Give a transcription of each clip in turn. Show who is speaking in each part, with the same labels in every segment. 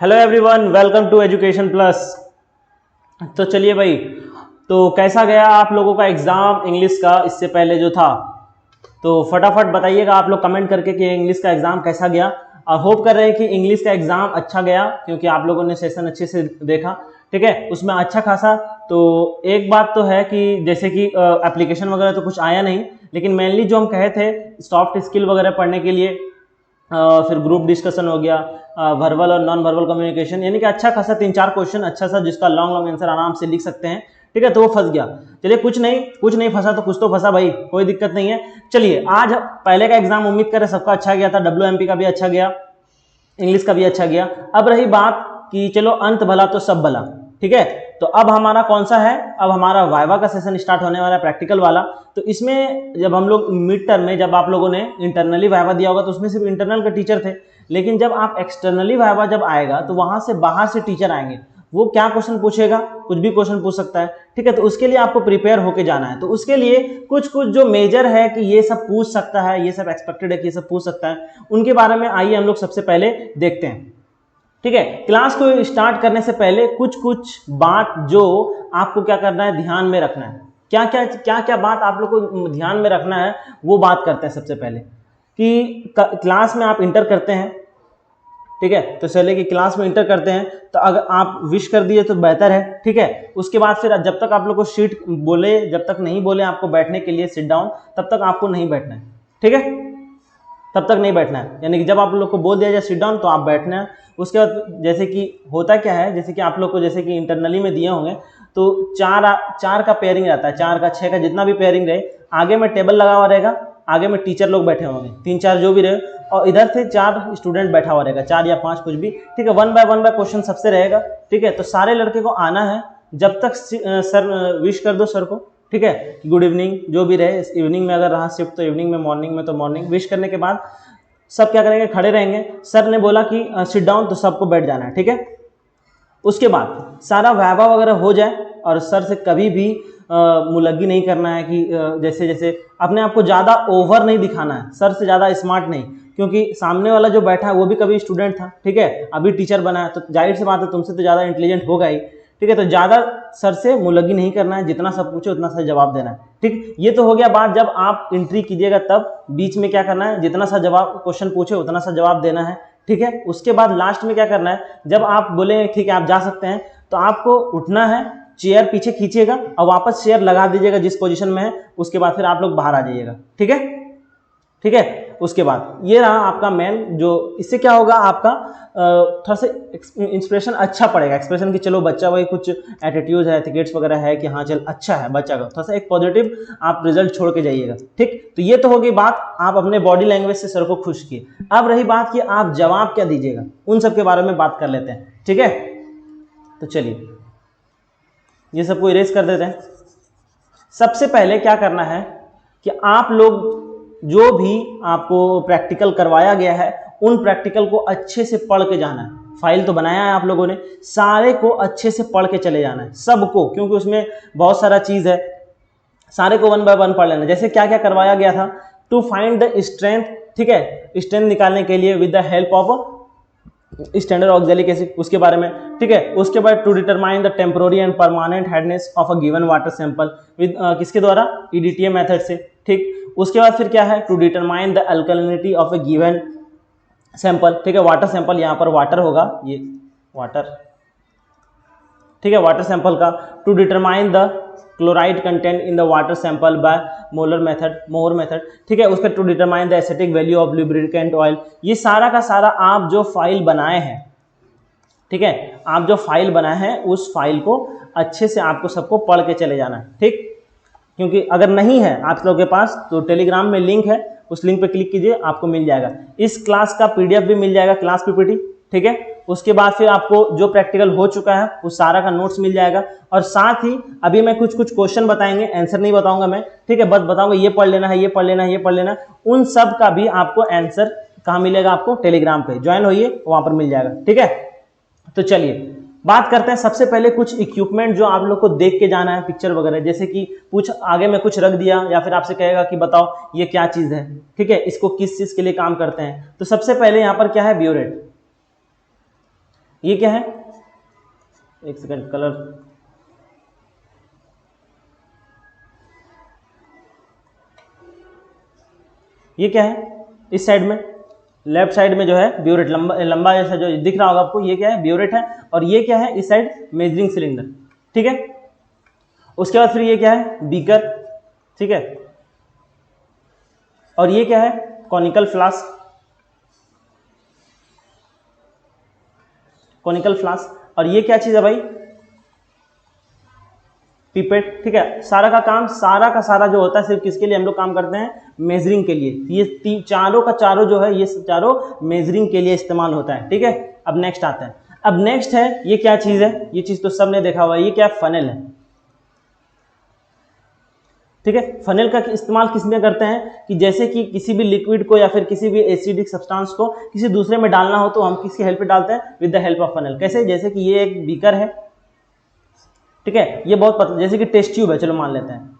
Speaker 1: Hello everyone, welcome to education plus. तो चलिए भाई, तो कैसा गया आप लोगों का एग्ज़ाम इंग्लिश का इससे पहले जो था? तो फटाफट बताइएगा आप लोग कमेंट करके कि इंग्लिश का एग्ज़ाम कैसा गया। और होप कर रहे हैं कि इंग्लिश का एग्ज़ाम अच्छा गया, क्योंकि आप लोगों ने सेशन अच्छे से देखा। ठीक है, उसमें अच्छा खासा। तो एक बात तो है कि जैसे कि एप्लीकेशन वगैरह तो कुछ आया नहीं, लेकिन मेनली जो हम कहे थे सॉफ्ट स्किल वगैरह पढ़ने के लिए, फिर ग्रुप डिस्कशन हो गया, वर्बल और नॉन वर्बल कम्युनिकेशन, यानी कि अच्छा खासा 3-4 क्वेश्चन अच्छा सा जिसका लॉन्ग लॉन्ग आंसर आराम से लिख सकते हैं। ठीक है, तो वो फंस गया। चलिए, कुछ नहीं फंसा तो कुछ तो फंसा भाई, कोई दिक्कत नहीं है। चलिए, आज पहले का एग्जाम उम्मीद करें सबका अच्छा गया था, WMP का भी अच्छा गया, इंग्लिश का भी अच्छा गया। अब रही बात कि चलो अंत भला तो सब भला। ठीक है, तो अब हमारा कौन सा है? अब हमारा वाइवा का सेशन स्टार्ट होने वाला है, प्रैक्टिकल वाला। तो इसमें जब हम लोग मिड टर्म में, जब आप लोगों ने इंटरनली वाइवा दिया होगा तो उसमें सिर्फ इंटरनल के टीचर थे, लेकिन जब आप एक्सटर्नली वाइवा जब आएगा तो वहां से बाहर से टीचर आएंगे। वो क्या क्वेश्चन पूछेगा? कुछ भी क्वेश्चन पूछ सकता है। ठीक है, तो उसके लिए आपको प्रिपेयर होके जाना है। तो उसके लिए कुछ कुछ जो मेजर है कि ये सब पूछ सकता है, ये सब एक्सपेक्टेड है कि ये सब पूछ सकता है, उनके बारे में आइए हम लोग सबसे पहले देखते हैं। ठीक है, क्लास को स्टार्ट करने से पहले कुछ कुछ बात जो आपको क्या करना है, ध्यान में रखना है। क्या क्या बात आप लोग को ध्यान में रखना है, वो बात करते हैं सबसे पहले। कि क्लास में आप इंटर करते हैं, ठीक है, तो चलिए कि क्लास में इंटर करते हैं तो अगर आप विश कर दिए तो बेहतर है। ठीक है, उसके बाद फिर जब तक आप लोग को सीट बोले, जब तक नहीं बोले आपको बैठने के लिए सिट डाउन, तब तक आपको नहीं बैठना है। ठीक है, तब तक नहीं बैठना है, यानी कि जब आप लोग को बोल दिया जाए सिट डाउन तो आप बैठना है। उसके बाद जैसे कि होता क्या है, जैसे कि आप लोग को जैसे कि इंटरनली में दिए होंगे तो चार का पेयरिंग रहता है, 4 का 6 का जितना भी पेयरिंग रहे, आगे में टेबल लगा हुआ रहेगा, आगे में टीचर लोग बैठे होंगे 3-4 जो भी रहे, और इधर से 4 स्टूडेंट बैठा हुआ रहेगा, 4 या 5 कुछ भी। ठीक है, 1 बाय 1 क्वेश्चन सबसे रहेगा। ठीक है, तो सारे लड़के को आना है, जब तक सर विश कर दो सर को। ठीक है, गुड इवनिंग जो भी रहे, इवनिंग में अगर रहा शिफ्ट तो इवनिंग में, मॉर्निंग में तो मॉर्निंग। विश करने के बाद सब क्या करेंगे, खड़े रहेंगे। सर ने बोला कि सिट डाउन, तो सबको बैठ जाना है। ठीक है, उसके बाद सारा वाइवा वगैरह हो जाए, और सर से कभी भी मुलग्गी नहीं करना है कि जैसे जैसे अपने आप को ज़्यादा ओवर नहीं दिखाना है, सर से ज़्यादा स्मार्ट नहीं, क्योंकि सामने वाला जो बैठा है वो भी कभी स्टूडेंट था। ठीक है, अभी टीचर बना है, तो जाहिर सी बात है तुमसे तो ज़्यादा इंटेलिजेंट होगा ही। ठीक है, तो ज़्यादा सर से मुलग्गी नहीं करना है, जितना सब पूछे उतना सा जवाब देना है। ठीक, ये तो हो गया बात जब आप एंट्री कीजिएगा, तब बीच में क्या करना है, जितना सा जवाब क्वेश्चन पूछे उतना सा जवाब देना है। ठीक है, उसके बाद लास्ट में क्या करना है, जब आप बोले ठीक है आप जा सकते हैं, तो आपको उठना है, चेयर पीछे खींचिएगा और वापस चेयर लगा दीजिएगा जिस पोजीशन में है। उसके बाद फिर आप लोग बाहर आ जाइएगा। ठीक है, ठीक है, उसके बाद ये रहा आपका मेन। जो इससे क्या होगा, आपका थोड़ा सा इंस्पिरेशन अच्छा पड़ेगा, एक्सप्रेशन की चलो बच्चा वही कुछ एटीट्यूड है, एथिकेट्स वगैरह है कि हाँ चल अच्छा है बच्चा का, थोड़ा सा एक पॉजिटिव आप रिजल्ट छोड़ के जाइएगा। ठीक, तो ये तो हो गई बात, आप अपने बॉडी लैंग्वेज से सर को खुश किए। अब रही बात कि आप जवाब क्या दीजिएगा, उन सब के बारे में बात कर लेते हैं। ठीक है, तो चलिए ये सबको इरेज कर देते हैं। सबसे पहले क्या करना है कि आप लोग जो भी आपको प्रैक्टिकल करवाया गया है, उन प्रैक्टिकल को अच्छे से पढ़ के जाना है। फाइल तो बनाया है आप लोगों ने, सारे को अच्छे से पढ़ के चले जाना है, सबको, क्योंकि उसमें बहुत सारा चीज़ है, सारे को 1 बाय 1 पढ़ लेना। जैसे क्या क्या करवाया गया था, टू फाइंड द स्ट्रेंथ। ठीक है, स्ट्रेंथ निकालने के लिए with the help of standard auxiliary acid, उसके बारे में। ठीक है, उसके बाद to determine the temporary and permanent hardness of a given water sample with किसके द्वारा, EDTA मेथड से। ठीक, उसके बाद फिर क्या है, to determine the alkalinity of a given sample. ठीक है, वाटर सैंपल, यहाँ पर वाटर होगा, ये वाटर। ठीक है, वाटर सैंपल का to determine the chloride content in the water sample by Mohr method. ठीक है, उसका to determine the acetic value of lubricant oil. ये सारा का सारा आप जो फाइल बनाए हैं, ठीक है, आप जो फाइल बनाए हैं उस फाइल को अच्छे से आपको सबको पढ़ के चले जाना है। ठीक, क्योंकि अगर नहीं है आप लोगों के पास तो टेलीग्राम में लिंक है, उस लिंक पे क्लिक कीजिए, आपको मिल जाएगा। इस क्लास का PDF भी मिल जाएगा, क्लास PPT। ठीक है, उसके बाद फिर आपको जो प्रैक्टिकल हो चुका है उस सारा का नोट्स मिल जाएगा, और साथ ही अभी मैं कुछ कुछ क्वेश्चन बताएंगे, आंसर नहीं बताऊंगा मैं। ठीक है, बस बताऊंगा ये पढ़ लेना है, ये पढ़ लेना है, ये पढ़ लेना है। उन सब का भी आपको आंसर कहाँ मिलेगा, आपको टेलीग्राम पे ज्वाइन होइए, वहां पर मिल जाएगा। ठीक है, तो चलिए बात करते हैं। सबसे पहले कुछ इक्विपमेंट जो आप लोग को देख के जाना है, पिक्चर वगैरह, जैसे कि कुछ आगे में कुछ रख दिया, या फिर आपसे कहेगा कि बताओ ये क्या चीज़ है। ठीक है, इसको किस चीज़ के लिए काम करते हैं। तो सबसे पहले यहाँ पर क्या है, ब्यूरेट। ये क्या है, एक सेकंड, कलर, ये क्या है, इस साइड में लेफ्ट साइड में जो है ब्यूरेट, लंबा लंबा जैसा जो दिख रहा होगा आपको, ये क्या है, ब्यूरेट है। और ये क्या है, इस साइड मेजरिंग सिलेंडर, ठीक है। उसके बाद फिर ये क्या है, बीकर, ठीक है। और ये क्या है, कॉनिकल फ्लास्क, कॉनिकल फ्लास्क। और ये क्या चीज है भाई, पिपेट, ठीक है। सारा का काम, सारा का सारा जो होता है सिर्फ किसके लिए हम लोग काम करते हैं, मेजरिंग के लिए। ये चारों का चारों जो है, ये चारों मेजरिंग के लिए इस्तेमाल होता है, ठीक है। अब नेक्स्ट आता है, अब नेक्स्ट है, ये क्या चीज है, ये चीज तो सबने देखा हुआ है, ये क्या फनल है, ठीक है। फनल का इस्तेमाल किस में करते हैं कि जैसे कि किसी भी लिक्विड को या फिर किसी भी एसिडिक सब्सटेंस को किसी दूसरे में डालना हो तो हम किसकी हेल्प पे डालते हैं, with the help of funnel. कैसे, जैसे कि ये एक बीकर है, ठीक है, ये बहुत पतला, जैसे कि टेस्ट ट्यूब है, चलो मान लेते हैं,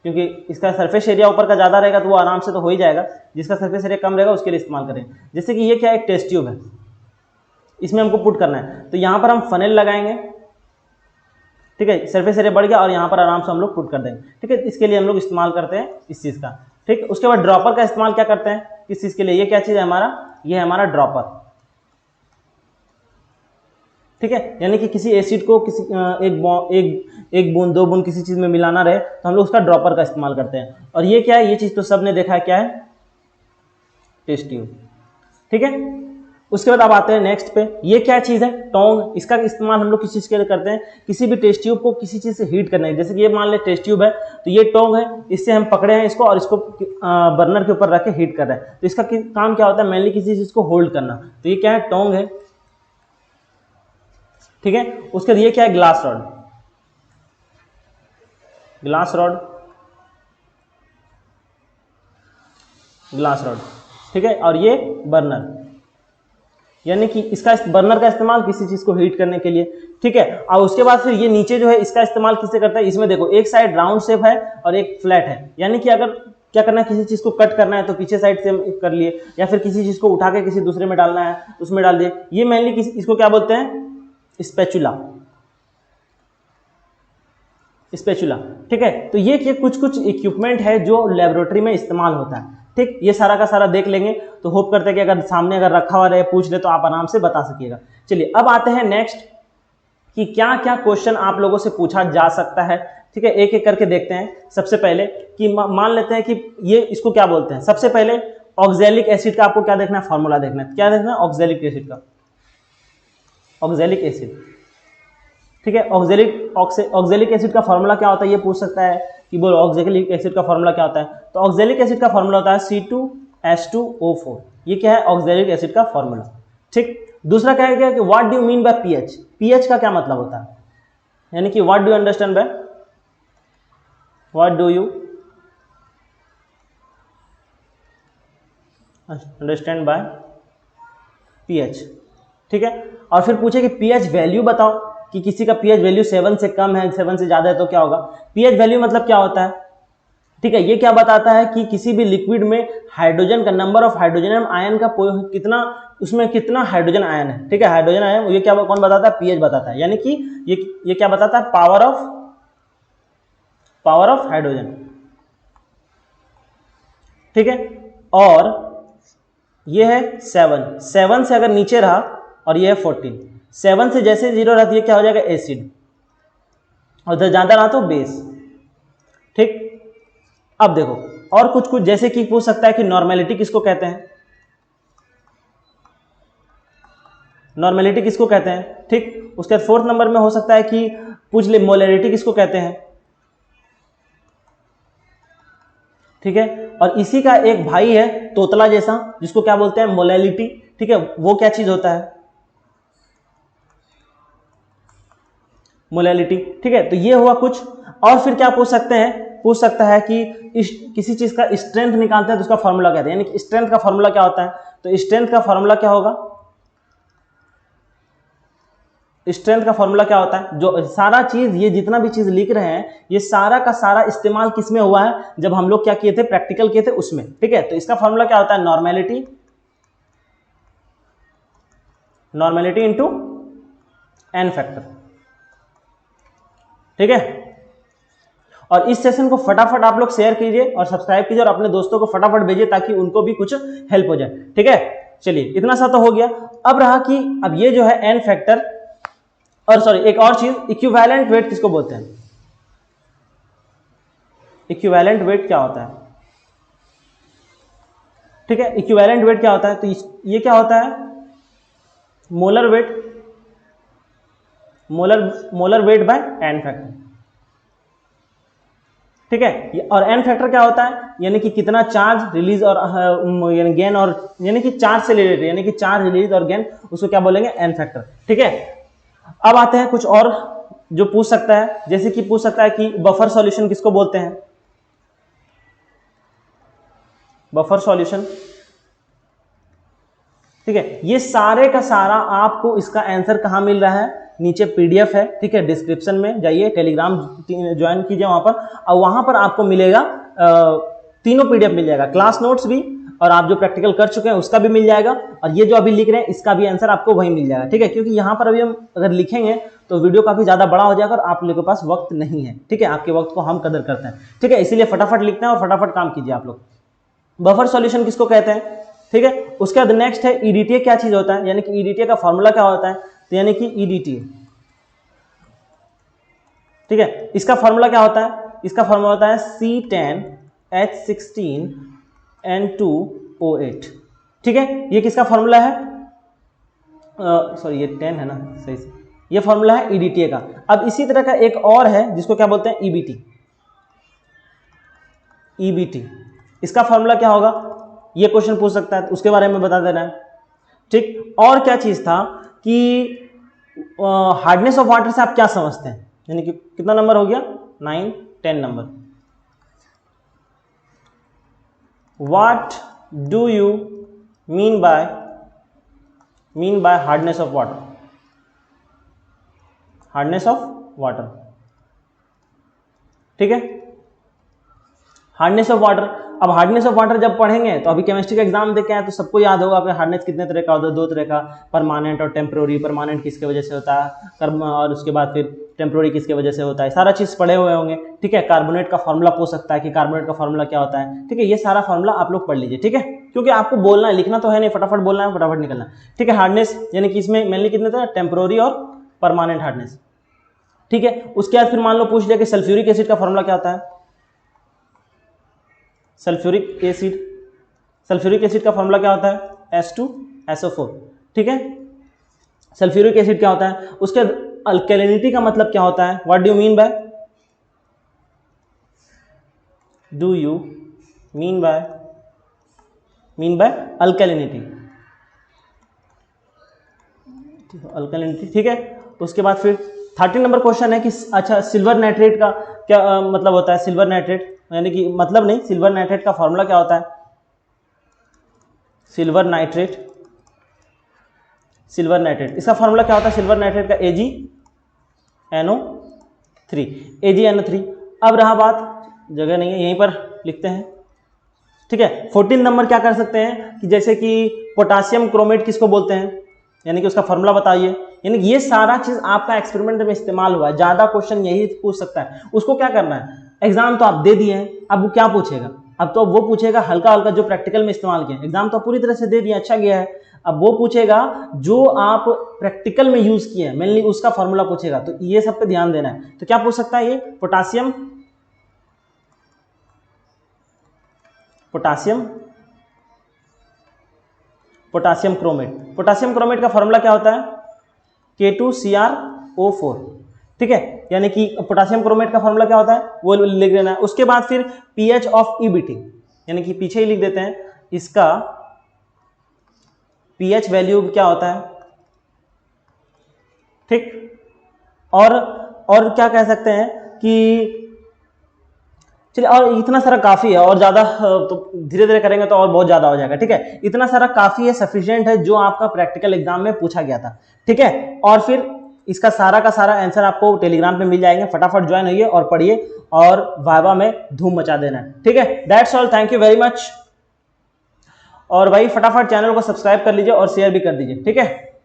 Speaker 1: क्योंकि इसका सरफेस एरिया ऊपर का ज़्यादा रहेगा तो वो आराम से तो हो ही जाएगा, जिसका सरफेस एरिया कम रहेगा उसके लिए इस्तेमाल करें। जैसे कि ये क्या है, एक टेस्ट ट्यूब है, इसमें हमको पुट करना है, तो यहाँ पर हम फनल लगाएंगे, ठीक है, सरफेस एरिया बढ़ गया और यहाँ पर आराम से हम लोग पुट कर देंगे, ठीक है। इसके लिए हम लोग इस्तेमाल करते हैं इस चीज़ का, ठीक। उसके बाद ड्रॉपर का इस्तेमाल क्या करते हैं, किस चीज़ के लिए, ये क्या चीज़ है हमारा, ये है हमारा ड्रॉपर, ठीक है। यानी कि किसी एसिड को किसी एक बूंद दो बूंद किसी चीज़ में मिलाना रहे तो हम लोग उसका ड्रॉपर का इस्तेमाल करते हैं। और ये क्या है, ये चीज़ तो सबने देखा है, क्या है, टेस्ट ट्यूब, ठीक है। उसके बाद अब आते हैं नेक्स्ट पे, ये क्या चीज़ है, टोंग। इसका इस्तेमाल हम लोग किस चीज़ के लिए करते हैं, किसी भी टेस्ट ट्यूब को किसी चीज़ से हीट करना है। जैसे कि ये मान ले टेस्ट ट्यूब है, तो ये टोंग है, इससे हम पकड़े हैं इसको और इसको बर्नर के ऊपर रख के हीट कर रहे हैं, तो इसका काम क्या होता है, मेनली किसी चीज़ को होल्ड करना, तो ये क्या है, टोंग है, ठीक है। उसके बाद ये क्या है, glass rod, glass rod, glass rod, ठीक है। और ये बर्नर, यानी कि इसका बर्नर का इस्तेमाल किसी चीज को हीट करने के लिए, ठीक है। और उसके बाद फिर ये नीचे जो है इसका इस्तेमाल किससे करता है, इसमें देखो एक साइड राउंड शेप है और एक फ्लैट है, यानी कि अगर क्या करना है, किसी चीज को कट करना है तो पीछे साइड से कर लिए, या फिर किसी चीज को उठा के किसी दूसरे में डालना है उसमें डाल दिए। ये मेनली इसको क्या बोलते हैं, स्पैचुला, स्पैचुला, ठीक है। तो ये कुछ कुछ इक्विपमेंट है जो लेबोरेटरी में इस्तेमाल होता है, ठीक। ये सारा का सारा देख लेंगे, तो होप करते हैं कि अगर सामने अगर रखा हुआ रहे, पूछ ले तो आप आराम से बता सकिएगा। चलिए अब आते हैं नेक्स्ट कि क्या क्या क्वेश्चन आप लोगों से पूछा जा सकता है, ठीक है। एक एक करके देखते हैं। सबसे पहले कि मान लेते हैं कि ये इसको क्या बोलते हैं। सबसे पहले ऑक्सैलिक एसिड का आपको क्या देखना है, फॉर्मूला देखना है। क्या देखना है, ऑक्सैलिक एसिड का, ऑक्सैलिक एसिड, ठीक है। ऑक्सैलिक एसिड का फॉर्मूला क्या होता है, ये पूछ सकता है कि बोलो ऑक्सैलिक एसिड का फॉर्मूला क्या होता है। तो ऑक्सैलिक एसिड का फॉर्मूला होता है C2H2O4। ये क्या है, ऑक्सैलिक एसिड का फॉर्मूला, ठीक। दूसरा क्या है कि what do you mean bye pH, pH का क्या मतलब होता है, यानी कि what do you understand by, what do you understand by pH, ठीक है। और फिर पूछे कि पीएच वैल्यू बताओ, कि किसी का पीएच वैल्यू 7 से कम है, 7 से ज़्यादा है तो क्या होगा। पीएच वैल्यू मतलब क्या होता है, ठीक है। ये क्या बताता है कि किसी भी लिक्विड में हाइड्रोजन का नंबर ऑफ हाइड्रोजन आयन का कितना, उसमें कितना हाइड्रोजन आयन है, ठीक है। हाइड्रोजन आयन ये क्या कौन बताता है, पीएच बताता है। यानी कि ये क्या बताता है, पावर ऑफ हाइड्रोजन, ठीक है। और ये है 7 से अगर नीचे रहा, और ये है 14, 7 से जैसे 0 रहती है क्या हो जाएगा, एसिड, और जब ज्यादा रहा तो बेस, ठीक। अब देखो और कुछ कुछ, जैसे कि पूछ सकता है कि नॉर्मेलिटी किसको कहते हैं, नॉर्मेलिटी किसको कहते हैं, ठीक। उसके बाद 4th नंबर में हो सकता है कि पूछ ले मोलैरिटी किसको कहते हैं, ठीक है। और इसी का एक भाई है तोतला जैसा, जिसको क्या बोलते हैं, मोलैलिटी, ठीक है। वो क्या चीज होता है, मोलैलिटी, ठीक है। तो ये हुआ कुछ। और फिर क्या पूछ सकते हैं, पूछ सकता है कि किसी चीज का स्ट्रेंथ निकालते हैं तो उसका फॉर्मूला कहते हैं, यानी कि स्ट्रेंथ का फॉर्मूला क्या होता है। तो स्ट्रेंथ का फॉर्मूला क्या होगा, स्ट्रेंथ का फॉर्मूला क्या होता है, जो सारा चीज ये जितना भी चीज लिख रहे हैं ये सारा का सारा इस्तेमाल किसमें हुआ है, जब हम लोग क्या किए थे, प्रैक्टिकल किए थे उसमें, ठीक है। तो इसका फॉर्मूला क्या होता है, नॉर्मेलिटी इनटू एन फैक्टर। ठीक है, और इस सेशन को फटाफट आप लोग शेयर कीजिए और सब्सक्राइब कीजिए और अपने दोस्तों को फटाफट भेजिए ताकि उनको भी कुछ हेल्प हो जाए। ठीक है, चलिए इतना सा तो हो गया। अब रहा कि अब ये जो है एन फैक्टर, और सॉरी एक और चीज, इक्विवेलेंट वेट किसको बोलते हैं? इक्विवेलेंट वेट क्या होता है? ठीक है, इक्विवेलेंट वेट क्या होता है? तो ये क्या होता है? Molar weight, molar weight by N factor. ठीक है, और एन फैक्टर क्या होता है? यानी कि कितना चार्ज रिलीज और यानी गेन, और यानी कि चार्ज से रिलेटेड, यानी कि चार्ज रिलीज और गेन, उसको क्या बोलेंगे? N factor. ठीक है, अब आते हैं कुछ और जो पूछ सकता है, जैसे कि पूछ सकता है कि बफर सॉल्यूशन किसको बोलते हैं? Buffer solution. ठीक है, ये सारे का सारा आपको इसका आंसर कहां मिल रहा है? नीचे पीडीएफ है। ठीक है, डिस्क्रिप्शन में जाइए, टेलीग्राम ज्वाइन कीजिए वहां पर, और वहां पर आपको मिलेगा तीनों पीडीएफ मिल जाएगा, क्लास नोट्स भी, और आप जो प्रैक्टिकल कर चुके हैं उसका भी मिल जाएगा, और ये जो अभी लिख रहे हैं इसका भी आंसर आपको वही मिल जाएगा। ठीक है, क्योंकि यहाँ पर अभी हम अगर लिखेंगे तो वीडियो काफी ज्यादा बड़ा हो जाएगा और आप लोगों के पास वक्त नहीं है। ठीक है, आपके वक्त को हम कदर करते हैं। ठीक है, इसीलिए फटाफट लिखते हैं और फटाफट काम कीजिए आप लोग। बफर सॉल्यूशन किसको कहते हैं? ठीक है, उसके बाद नेक्स्ट है ईडीटीए। क्या चीज होता है? यानी कि ईडीटीए का फॉर्मूला क्या होता है? तो यानी कि ईडीटीए, ठीक है, इसका फॉर्मूला क्या होता है? इसका फॉर्मूला होता है C10H16N2O8। ठीक है, ये किसका फॉर्मूला है? सॉरी ये 10 है ना, सही से, ये फॉर्मूला है ईडीटीए का। अब इसी तरह का एक और है जिसको क्या बोलते हैं? ईबीटी। ईबीटी, इसका फॉर्मूला क्या होगा? ये क्वेश्चन पूछ सकता है, उसके बारे में बता देना है। ठीक, और क्या चीज था कि हार्डनेस ऑफ वाटर से आप क्या समझते हैं? यानी कि कितना नंबर हो गया? 9, 10 number. What do you mean bye hardness of water? Hardness of water. ठीक है, हार्डनेस ऑफ वाटर। अब हार्डनेस ऑफ वाटर जब पढ़ेंगे तो अभी केमिस्ट्री का एग्जाम देके आए तो सबको याद होगा कि हार्डनेस कितने तरह का होता है? 2 तरह का, परमानेंट और टेम्प्रोरी। परमानेंट किसके वजह से होता है? और उसके बाद फिर टेम्प्रोरी किसके वजह से होता है? सारा चीज पढ़े हुए होंगे। ठीक है, कार्बोनेट का फॉर्मूला पूछ सकता है कि कार्बोनेट का फॉर्मूला क्या होता है। ठीक है, ये सारा फॉर्मूला आप लोग पढ़ लीजिए। ठीक है, क्योंकि आपको बोलना है, लिखना तो है नहीं, फटाफट बोलना है, फटाफट निकलना है। ठीक है, हार्डनेस यानी कि इसमें मेनली कितने थे? टेम्प्रोरी और परमानेंट हार्डनेस। ठीक है, उसके बाद फिर मान लो पूछ लिया कि सल्फ्यूरिक एसिड का फॉर्मूला क्या होता है? सल्फ्यूरिक एसिड, सल्फ्यूरिक एसिड का फॉर्मूला क्या होता है? H2SO4। ठीक है, सल्फ्यूरिक एसिड क्या होता है? उसके अल्कैलिनिटी का मतलब क्या होता है? What do you mean by alkalinity? Alkalinity. ठीक है, उसके बाद फिर 13 नंबर क्वेश्चन है कि अच्छा सिल्वर नाइट्रेट का क्या मतलब होता है? सिल्वर नाइट्रेट यानी कि मतलब नहीं, सिल्वर नाइट्रेट का फॉर्मूला क्या होता है? सिल्वर नाइट्रेट, इसका फॉर्मूला क्या होता है? सिल्वर नाइट्रेट का AgNO3। अब रहा बात, जगह नहीं है, यहीं पर लिखते हैं। ठीक है, 14 नंबर क्या कर सकते हैं कि जैसे कि पोटासियम क्रोमेट किसको बोलते हैं? यानी कि उसका फॉर्मूला बताइए। यानी कि ये सारा चीज आपका एक्सपेरिमेंट में इस्तेमाल हुआ है, ज्यादा क्वेश्चन यही पूछ सकता है। उसको क्या करना है? एग्जाम तो आप दे दिए हैं, अब वो क्या पूछेगा? अब तो वो पूछेगा हल्का हल्का जो प्रैक्टिकल में इस्तेमाल किया। एग्जाम तो पूरी तरह से दे दिया, अच्छा गया है। अब वो पूछेगा जो आप प्रैक्टिकल में यूज किए हैं, मेनली उसका फॉर्मूला पूछेगा। तो ये सब पे ध्यान देना है। तो क्या पूछ सकता है ये? पोटासियम क्रोमेट का फॉर्मूला क्या होता है? K2CrO4। ठीक है, यानी कि पोटासियम क्रोमेट का फॉर्मूला क्या होता है वो लिख देना है। उसके बाद फिर पीएच ऑफ ईबीटी, यानी कि पीछे ही लिख देते हैं, इसका पीएच वैल्यू क्या होता है। ठीक, और क्या कह सकते हैं कि चलिए, और इतना सारा काफी है, और ज्यादा तो धीरे धीरे करेंगे तो और बहुत ज्यादा हो जाएगा। ठीक है, इतना सारा काफी है, सफिशिएंट है जो आपका प्रैक्टिकल एग्जाम में पूछा गया था। ठीक है, और फिर इसका सारा का सारा आंसर आपको टेलीग्राम पे मिल जाएंगे। फटाफट ज्वाइन होइए और पढ़िए और वाइवा में धूम मचा देना है। ठीक है, that's all, thank you very much. और भाई फटाफट चैनल को सब्सक्राइब कर लीजिए और शेयर भी कर दीजिए। ठीक है।